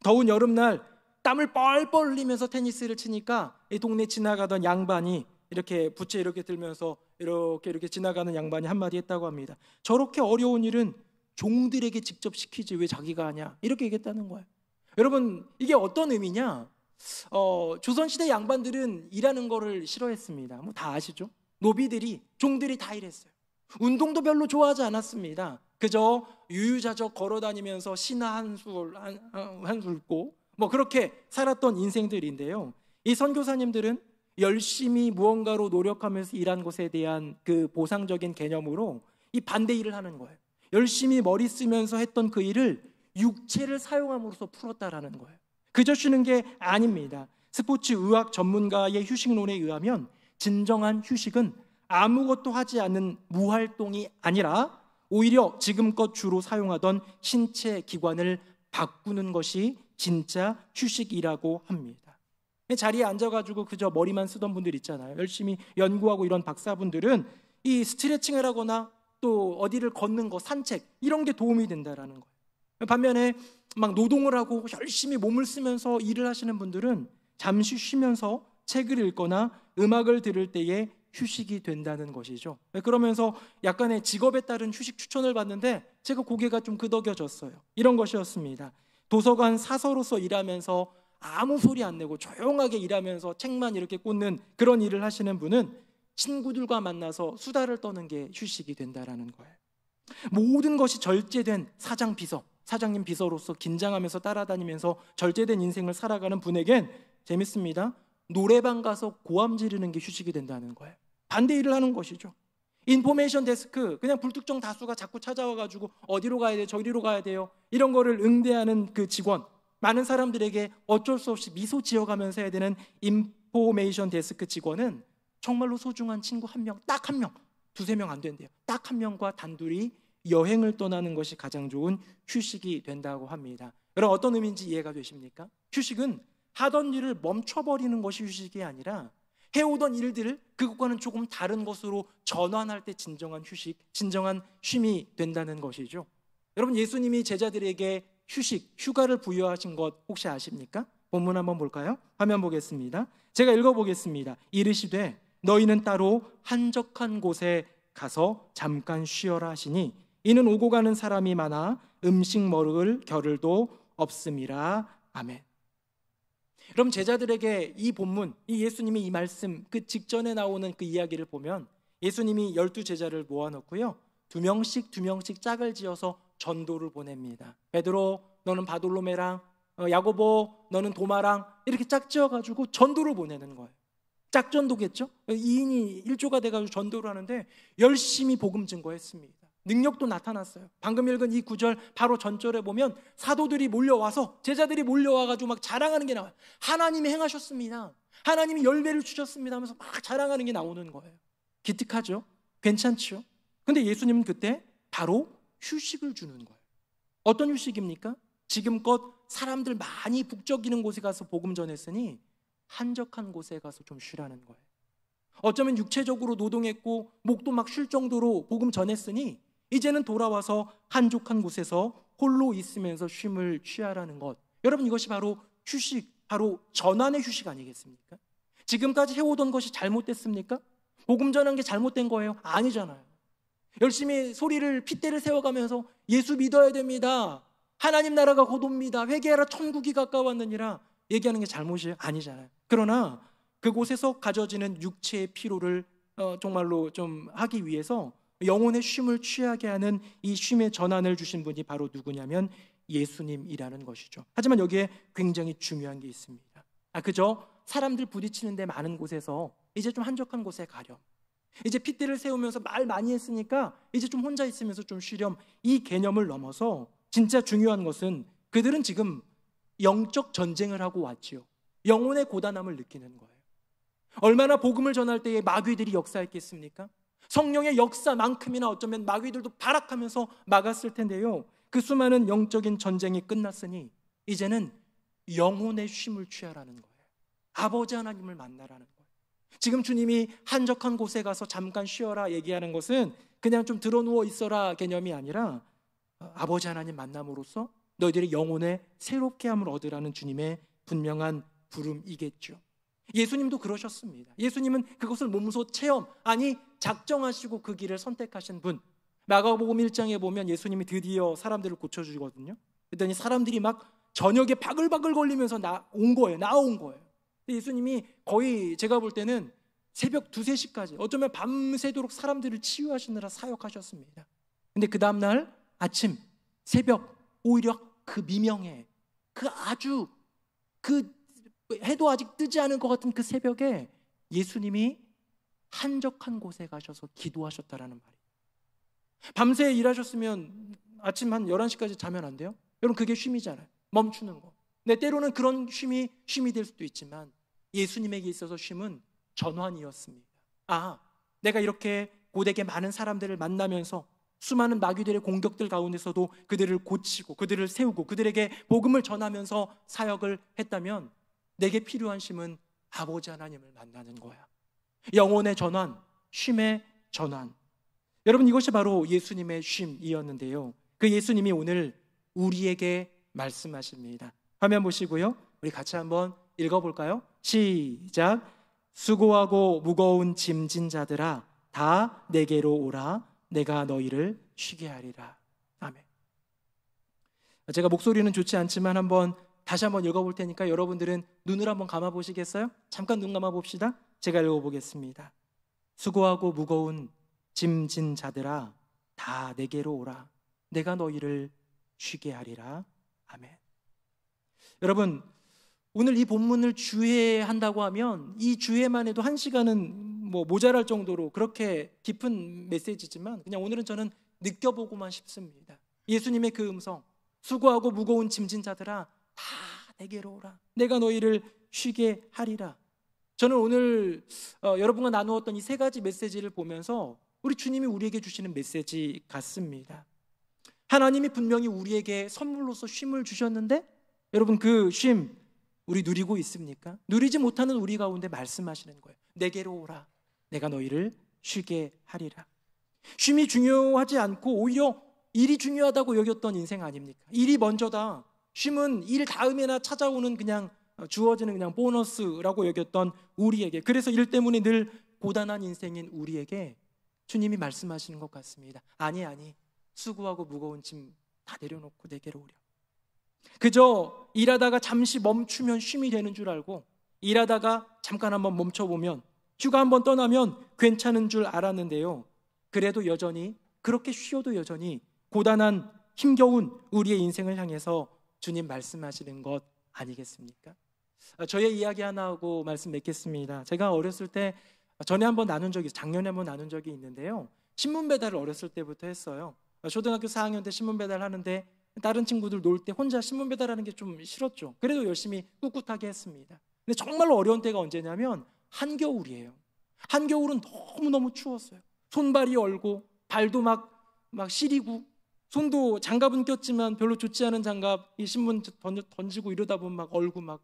더운 여름날 땀을 뻘뻘 흘리면서 테니스를 치니까 이 동네 지나가던 양반이 이렇게 부채 이렇게 들면서 이렇게 지나가는 양반이 한마디 했다고 합니다. 저렇게 어려운 일은 종들에게 직접 시키지 왜 자기가 하냐, 이렇게 얘기했다는 거예요. 여러분, 이게 어떤 의미냐? 조선시대 양반들은 일하는 거를 싫어했습니다. 뭐 다 아시죠? 노비들이, 종들이 다 일했어요. 운동도 별로 좋아하지 않았습니다. 그저 유유자적 걸어다니면서 신화 한술 읽고 뭐 그렇게 살았던 인생들인데요, 이 선교사님들은 열심히 무언가로 노력하면서 일한 것에 대한 그 보상적인 개념으로 이 반대 일을 하는 거예요. 열심히 머리 쓰면서 했던 그 일을 육체를 사용함으로써 풀었다라는 거예요. 그저 쉬는 게 아닙니다. 스포츠 의학 전문가의 휴식론에 의하면 진정한 휴식은 아무것도 하지 않는 무활동이 아니라 오히려 지금껏 주로 사용하던 신체 기관을 바꾸는 것이 진짜 휴식이라고 합니다. 자리에 앉아가지고 그저 머리만 쓰던 분들 있잖아요. 열심히 연구하고 이런 박사분들은 이 스트레칭을 하거나 또 어디를 걷는 거, 산책, 이런 게 도움이 된다라는 거예요. 반면에 막 노동을 하고 열심히 몸을 쓰면서 일을 하시는 분들은 잠시 쉬면서 책을 읽거나 음악을 들을 때에 휴식이 된다는 것이죠. 그러면서 약간의 직업에 따른 휴식 추천을 받는데 제가 고개가 좀 끄덕여졌어요. 이런 것이었습니다. 도서관 사서로서 일하면서 아무 소리 안 내고 조용하게 일하면서 책만 이렇게 꽂는 그런 일을 하시는 분은 친구들과 만나서 수다를 떠는 게 휴식이 된다라는 거예요. 모든 것이 절제된 사장 비서, 사장님 비서로서 긴장하면서 따라다니면서 절제된 인생을 살아가는 분에겐 재밌습니다. 노래방 가서 고함 지르는 게 휴식이 된다는 거예요. 반대 일을 하는 것이죠. 인포메이션 데스크, 그냥 불특정 다수가 자꾸 찾아와가지고 어디로 가야 돼요, 저리로 가야 돼요, 이런 거를 응대하는 그 직원, 많은 사람들에게 어쩔 수 없이 미소 지어가면서 해야 되는 인포메이션 데스크 직원은 정말로 소중한 친구 한 명, 딱 한 명, 두세 명 안 된대요. 딱 한 명과 단둘이 여행을 떠나는 것이 가장 좋은 휴식이 된다고 합니다. 여러분, 어떤 의미인지 이해가 되십니까? 휴식은 하던 일을 멈춰버리는 것이 휴식이 아니라 해오던 일들을 그것과는 조금 다른 것으로 전환할 때 진정한 휴식, 진정한 쉼이 된다는 것이죠. 여러분, 예수님이 제자들에게 휴식, 휴가를 부여하신 것 혹시 아십니까? 본문 한번 볼까요? 화면 보겠습니다. 제가 읽어보겠습니다. 이르시되 너희는 따로 한적한 곳에 가서 잠깐 쉬어라 하시니 이는 오고 가는 사람이 많아 음식 먹을 겨를도 없음이라. 아멘. 그럼 제자들에게 이 본문, 이 예수님이 이 말씀, 그 직전에 나오는 그 이야기를 보면 예수님이 12제자를 모아놓고요, 두 명씩 짝을 지어서 전도를 보냅니다. 베드로 너는 바돌로메랑, 야고보 너는 도마랑, 이렇게 짝 지어가지고 전도를 보내는 거예요. 짝전도겠죠? 2인이 1조가 돼가지고 전도를 하는데 열심히 복음 증거했습니다. 능력도 나타났어요. 방금 읽은 이 구절 바로 전절에 보면 사도들이 몰려와서, 제자들이 몰려와가지고 막 자랑하는 게 나와요. 하나님이 행하셨습니다, 하나님이 열매를 주셨습니다 하면서 막 자랑하는 게 나오는 거예요. 기특하죠? 괜찮죠? 근데 예수님은 그때 바로 휴식을 주는 거예요. 어떤 휴식입니까? 지금껏 사람들 많이 북적이는 곳에 가서 복음 전했으니 한적한 곳에 가서 좀 쉬라는 거예요. 어쩌면 육체적으로 노동했고 목도 막 쉴 정도로 복음 전했으니 이제는 돌아와서 한적한 곳에서 홀로 있으면서 쉼을 취하라는 것. 여러분, 이것이 바로 휴식, 바로 전환의 휴식 아니겠습니까? 지금까지 해오던 것이 잘못됐습니까? 복음 전한 게 잘못된 거예요? 아니잖아요. 열심히 소리를, 핏대를 세워가면서 예수 믿어야 됩니다, 하나님 나라가 곧 옵니다, 회개하라 천국이 가까웠느니라 얘기하는 게 잘못이에요? 아니잖아요. 그러나 그곳에서 가져지는 육체의 피로를 정말로 좀 하기 위해서 영혼의 쉼을 취하게 하는 이 쉼의 전환을 주신 분이 바로 누구냐면 예수님이라는 것이죠. 하지만 여기에 굉장히 중요한 게 있습니다. 그저 사람들 부딪히는 데 많은 곳에서 이제 좀 한적한 곳에 가렴, 이제 핏대를 세우면서 말 많이 했으니까 이제 좀 혼자 있으면서 좀 쉬렴, 이 개념을 넘어서 진짜 중요한 것은 그들은 지금 영적 전쟁을 하고 왔지요. 영혼의 고단함을 느끼는 거예요. 얼마나 복음을 전할 때에 마귀들이 역사했겠습니까? 성령의 역사만큼이나 어쩌면 마귀들도 발악하면서 막았을 텐데요, 그 수많은 영적인 전쟁이 끝났으니 이제는 영혼의 쉼을 취하라는 거예요. 아버지 하나님을 만나라는 거예요. 지금 주님이 한적한 곳에 가서 잠깐 쉬어라 얘기하는 것은 그냥 좀 드러누워 있어라 개념이 아니라 아버지 하나님 만남으로써 너희들의 영혼의 새롭게 함을 얻으라는 주님의 분명한 부름이겠죠. 예수님도 그러셨습니다. 예수님은 그것을 몸소 체험, 아니 작정하시고 그 길을 선택하신 분. 마가복음 1장에 보면 예수님이 드디어 사람들을 고쳐주거든요. 그랬더니 사람들이 막 저녁에 바글바글 걸리면서 나온 거예요. 예수님이 거의 제가 볼 때는 새벽 2, 3시까지 어쩌면 밤새도록 사람들을 치유하시느라 사역하셨습니다. 근데 그 다음날 아침, 새벽, 오히려 그 미명에, 그 해도 아직 뜨지 않은 것 같은 그 새벽에 예수님이 한적한 곳에 가셔서 기도하셨다라는 말이에요. 밤새 일하셨으면 아침 한 11시까지 자면 안 돼요? 여러분, 그게 쉼이잖아요. 멈추는 거. 근데 때로는 그런 쉼이 될 수도 있지만 예수님에게 있어서 쉼은 전환이었습니다. 내가 이렇게 고되게 많은 사람들을 만나면서 수많은 마귀들의 공격들 가운데서도 그들을 고치고 그들을 세우고 그들에게 복음을 전하면서 사역을 했다면 내게 필요한 쉼은 아버지 하나님을 만나는 거야. 영혼의 전환, 쉼의 전환. 여러분, 이것이 바로 예수님의 쉼이었는데요, 그 예수님이 오늘 우리에게 말씀하십니다. 화면 보시고요, 우리 같이 한번 읽어볼까요? 시작. 수고하고 무거운 짐진 자들아 다 내게로 오라, 내가 너희를 쉬게 하리라. 아멘. 제가 목소리는 좋지 않지만 다시 한번 읽어볼 테니까 여러분들은 눈을 한번 감아 보시겠어요? 잠깐 눈 감아 봅시다. 제가 읽어보겠습니다. 수고하고 무거운 짐진 자들아 다 내게로 오라, 내가 너희를 쉬게 하리라. 아멘. 여러분, 오늘 이 본문을 주회한다고 하면 이 주회만 해도 1시간은 모자랄 정도로 그렇게 깊은 메시지지만 그냥 오늘은 저는 느껴보고만 싶습니다. 예수님의 그 음성, 수고하고 무거운 짐진 자들아 다 내게로 오라, 내가 너희를 쉬게 하리라. 저는 오늘 여러분과 나누었던 이 3가지 메시지를 보면서 우리 주님이 우리에게 주시는 메시지 같습니다. 하나님이 분명히 우리에게 선물로서 쉼을 주셨는데 여러분 그 쉼 우리 누리고 있습니까? 누리지 못하는 우리 가운데 말씀하시는 거예요. 내게로 오라. 내가 너희를 쉬게 하리라. 쉼이 중요하지 않고 오히려 일이 중요하다고 여겼던 인생 아닙니까? 일이 먼저다. 쉼은 일 다음에나 찾아오는 그냥 주어지는 그냥 보너스라고 여겼던 우리에게, 그래서 일 때문에 늘 고단한 인생인 우리에게 주님이 말씀하시는 것 같습니다. 아니 수고하고 무거운 짐 다 내려놓고 내게로 오렴. 그저 일하다가 잠시 멈추면 쉼이 되는 줄 알고 일하다가 잠깐 한번 멈춰보면 휴가 한번 떠나면 괜찮은 줄 알았는데요, 그래도 여전히 그렇게 쉬어도 여전히 고단한 힘겨운 우리의 인생을 향해서 주님 말씀하시는 것 아니겠습니까? 저의 이야기 하나 하고 말씀 맺겠습니다. 제가 어렸을 때 전에 한번 나눈 적이, 작년에 한번 나눈 적이 있는데요, 신문 배달을 어렸을 때부터 했어요. 초등학교 4학년 때 신문 배달 하는데 다른 친구들 놀 때 혼자 신문 배달하는 게 좀 싫었죠. 그래도 열심히 꿋꿋하게 했습니다. 근데 정말로 어려운 때가 언제냐면 한겨울이에요. 한겨울은 너무너무 추웠어요. 손발이 얼고 발도 막 시리고, 손도 장갑은 꼈지만 별로 좋지 않은 장갑, 이 신문 던지고 이러다 보면 막 얼고, 막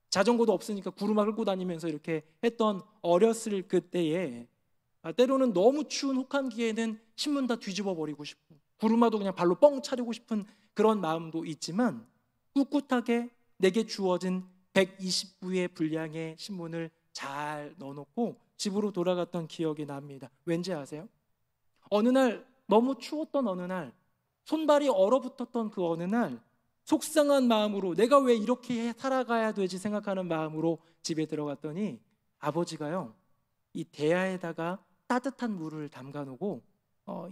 자전거도 없으니까 구루마 끌고 다니면서 이렇게 했던 어렸을 그때에 때로는 너무 추운 혹한기에는 신문 다 뒤집어 버리고 싶고 구루마도 그냥 발로 뻥 차리고 싶은 그런 마음도 있지만 꿋꿋하게 내게 주어진 120부의 분량의 신문을 잘 넣어놓고 집으로 돌아갔던 기억이 납니다. 왠지 아세요? 어느 날, 너무 추웠던 어느 날, 손발이 얼어붙었던 그 어느 날, 속상한 마음으로 내가 왜 이렇게 살아가야 되지 생각하는 마음으로 집에 들어갔더니 아버지가요, 이 대야에다가 따뜻한 물을 담가놓고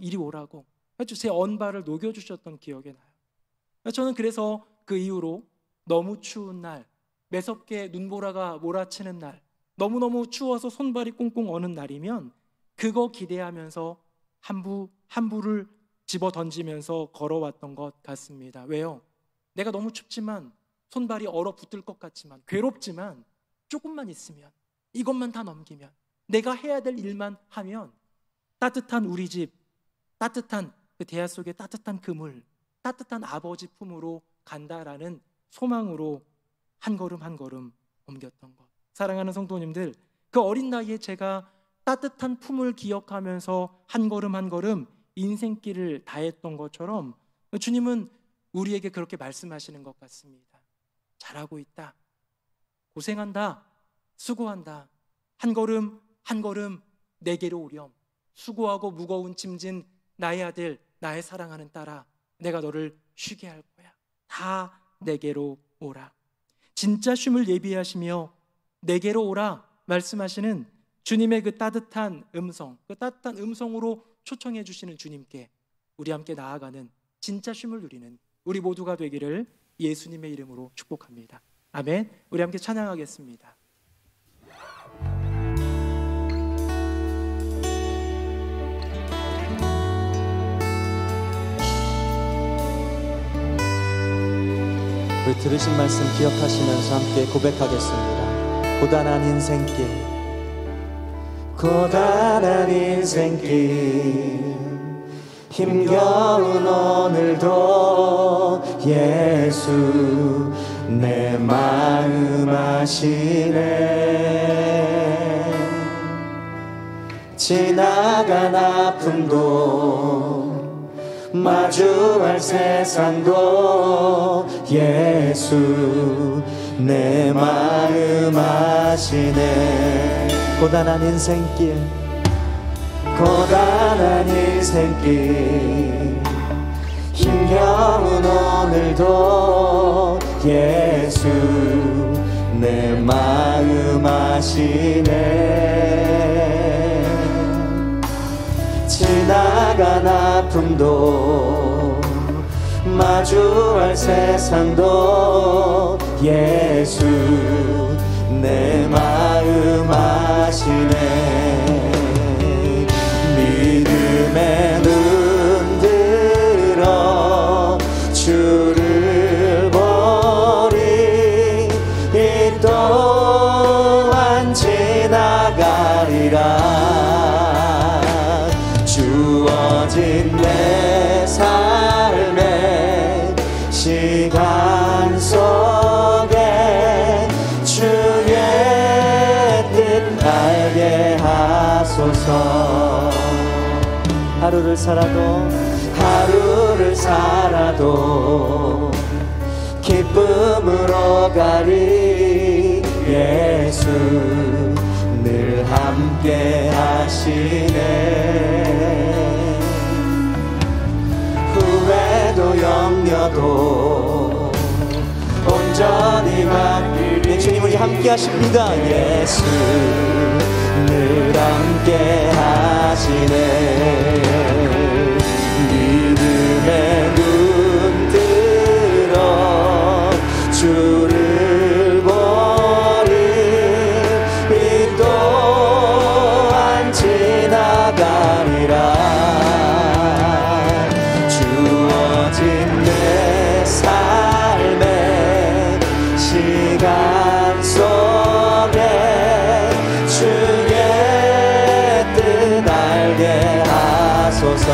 이리 오라고 해서 제 언발을 녹여주셨던 기억이 나요. 저는 그래서 그 이후로 너무 추운 날, 매섭게 눈보라가 몰아치는 날, 너무너무 추워서 손발이 꽁꽁 어는 날이면 그거 기대하면서 한 부를 집어 던지면서 걸어왔던 것 같습니다. 왜요? 내가 너무 춥지만, 손발이 얼어붙을 것 같지만, 괴롭지만 조금만 있으면, 이것만 다 넘기면, 내가 해야 될 일만 하면 따뜻한 우리 집, 따뜻한 그 대야 속에 따뜻한 그물, 따뜻한 아버지 품으로 간다라는 소망으로 한 걸음 한 걸음 옮겼던 것. 사랑하는 성도님들, 그 어린 나이에 제가 따뜻한 품을 기억하면서 한 걸음 한 걸음 인생길을 다했던 것처럼 주님은 우리에게 그렇게 말씀하시는 것 같습니다. 잘하고 있다, 고생한다, 수고한다, 한 걸음 한 걸음 내게로 오렴. 수고하고 무거운 짐진 나의 아들, 나의 사랑하는 딸아, 내가 너를 쉬게 할 거야. 다 내게로 오라. 진짜 쉼을 예비하시며 내게로 오라 말씀하시는 주님의 그 따뜻한 음성, 그 따뜻한 음성으로 초청해 주시는 주님께 우리 함께 나아가는 진짜 쉼을 누리는 우리 모두가 되기를 예수님의 이름으로 축복합니다. 아멘. 우리 함께 찬양하겠습니다. 우리 들으신 말씀 기억하시면서 함께 고백하겠습니다. 고단한 인생길, 고단한 인생길, 힘겨운 오늘도 예수 내 마음 아시네. 지나간 아픔도 마주할 세상도 예수 내 마음 아시네. 고단한 인생길, 고단한 인생길, 힘겨운 오늘도 예수 내 마음 아시네. 지나간 아픔도 마주할 세상도 예수 내 마음 아시네. 믿음의 눈 들어 주를 보리. 이 또한 지나가리라. 주어진 내 삶 하루를 살아도 기쁨으로 가리. 예수 늘 함께 하시네. 후회도 염려도 온전히 맡기리. 주님 우리 함께 하십니다. 예수 늘 함께 하시네. 믿음의 눈 들어 주를 보리. 이 또한 지나가리라. 주어진 내 삶의 시간 속에 주의 뜻 알게 하소서.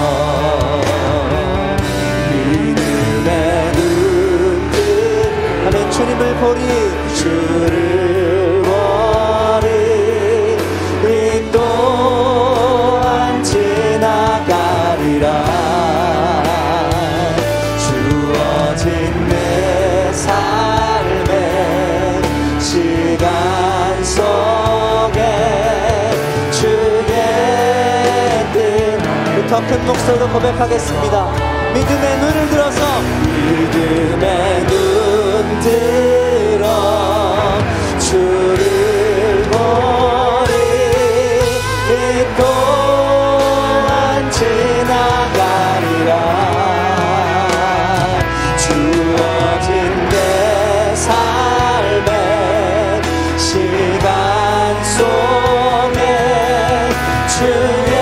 믿음의 눈들 하면 주님을 보리. 주를 보리. 이 또한 지나가리라. 주어진 내 삶의 시간 속에 주의 뜻. 더 큰 목소리로 고백하겠습니다. 믿음의 눈을 들어서 믿음의 눈 들어 주를 보리. 이 또한 지나가리라. 주어진 내 삶의 시간 속에 주의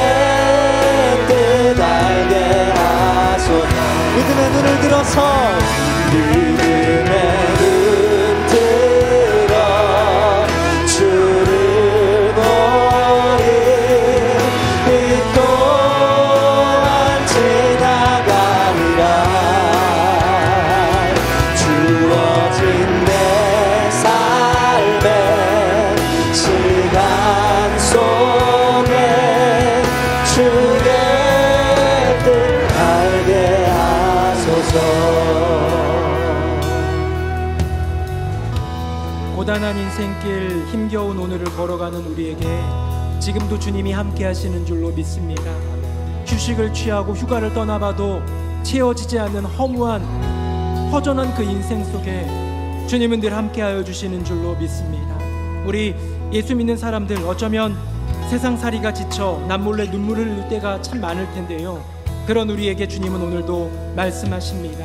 뜻 알게 하소서. 믿음의 눈을 들어서 믿음의 눈 들어 주를 보리. 이 또한 지나가리라. 주어진 내 삶의 시간 속에 주의 뜻 알게 하소서. 고단한 인생길 힘겨운 오늘을 걸어가는 우리에게 지금도 주님이 함께 하시는 줄로 믿습니다. 휴식을 취하고 휴가를 떠나봐도 채워지지 않는 허무한 허전한 그 인생 속에 주님은 늘 함께하여 주시는 줄로 믿습니다. 우리 예수 믿는 사람들 어쩌면 세상살이가 지쳐 남몰래 눈물을 흘릴 때가 참 많을 텐데요, 그런 우리에게 주님은 오늘도 말씀하십니다.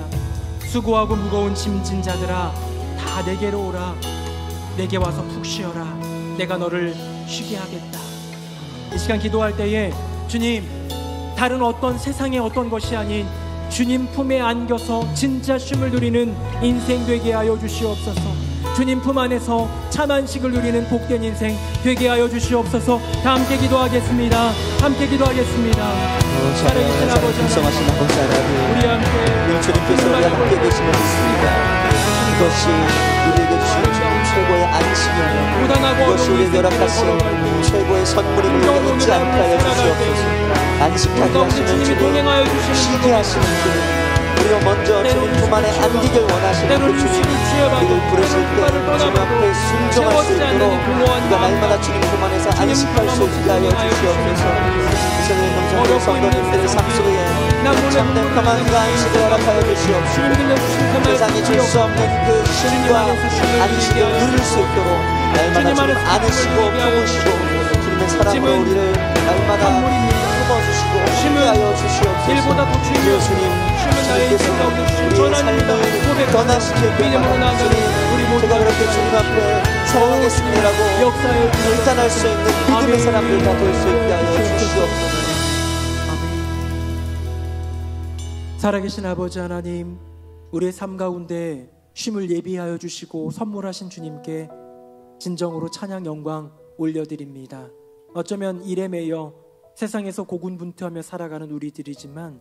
수고하고 무거운 짐진 자들아 다 내게로 오라. 내게 와서 푹 쉬어라. 내가 너를 쉬게 하겠다. 이 시간 기도할 때에 주님, 다른 어떤 세상의 어떤 것이 아닌 주님 품에 안겨서 진짜 쉼을 누리는 인생 되게 하여 주시옵소서. 주님 품 안에서 참 안식을 누리는 복된 인생 되게 하여 주시옵소서. 다 함께 기도하겠습니다. 함께 기도하겠습니다. 살아계신 아버지 풍성하신 아버지 하나님, 우리 함께 주님께서 우리 함께 계시는 믿습니다. 이것이 우리에게 주신 최고의 안식이며 이것이 우리에게 허락하신 최고의 선물임을 우리가 잊지 않게 하여 주시옵소서. 안식하게 하시는 주님, 쉬게 하시는 주님, 우리가 먼저 주님 품 안에 안기길 원하시는 그 주님, 우리를 부르실 때 주님 앞에 순종할 수 있도록 우리가 날마다 주님 품 안에서 안식할 수 있게 하여 주시옵소서. 이성의 명성의 성도님들의 삶 속에 참된 평안과 안식을 허락하여 주시옵소서. 세상이 줄 수 없는 그 쉼과 안식을 누릴 수 있도록 날마다 주님 안으시고 품으시고 주님의 사랑으로 우리를 날마다 품어주시고 함께하여 주시옵소서. 주님, 주님께서 우리의 삶을 변화시킬 때마다 주님, 제가 그렇게 주님 앞에 사랑하겠습니다라고 결단할 수 있는 믿음의 사람들 다 될 수 있게 하여 주시옵소서. 살아계신 아버지 하나님, 우리의 삶 가운데 쉼을 예비하여 주시고 선물하신 주님께 진정으로 찬양 영광 올려드립니다. 어쩌면 일에 매여 세상에서 고군분투하며 살아가는 우리들이지만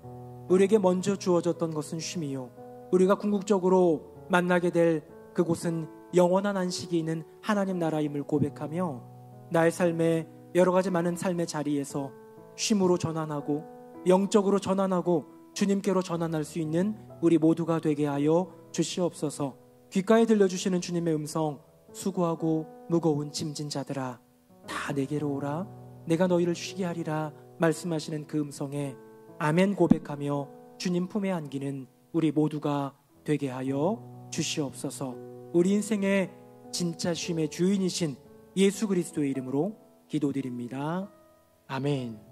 우리에게 먼저 주어졌던 것은 쉼이요, 우리가 궁극적으로 만나게 될 그곳은 영원한 안식이 있는 하나님 나라임을 고백하며 나의 삶의 여러 가지 많은 삶의 자리에서 쉼으로 전환하고 영적으로 전환하고 주님께로 전환할 수 있는 우리 모두가 되게 하여 주시옵소서. 귓가에 들려주시는 주님의 음성, 수고하고 무거운 짐진 자들아 다 내게로 오라 내가 너희를 쉬게 하리라 말씀하시는 그 음성에 아멘 고백하며 주님 품에 안기는 우리 모두가 되게 하여 주시옵소서. 우리 인생의 진짜 쉼의 주인이신 예수 그리스도의 이름으로 기도드립니다. 아멘.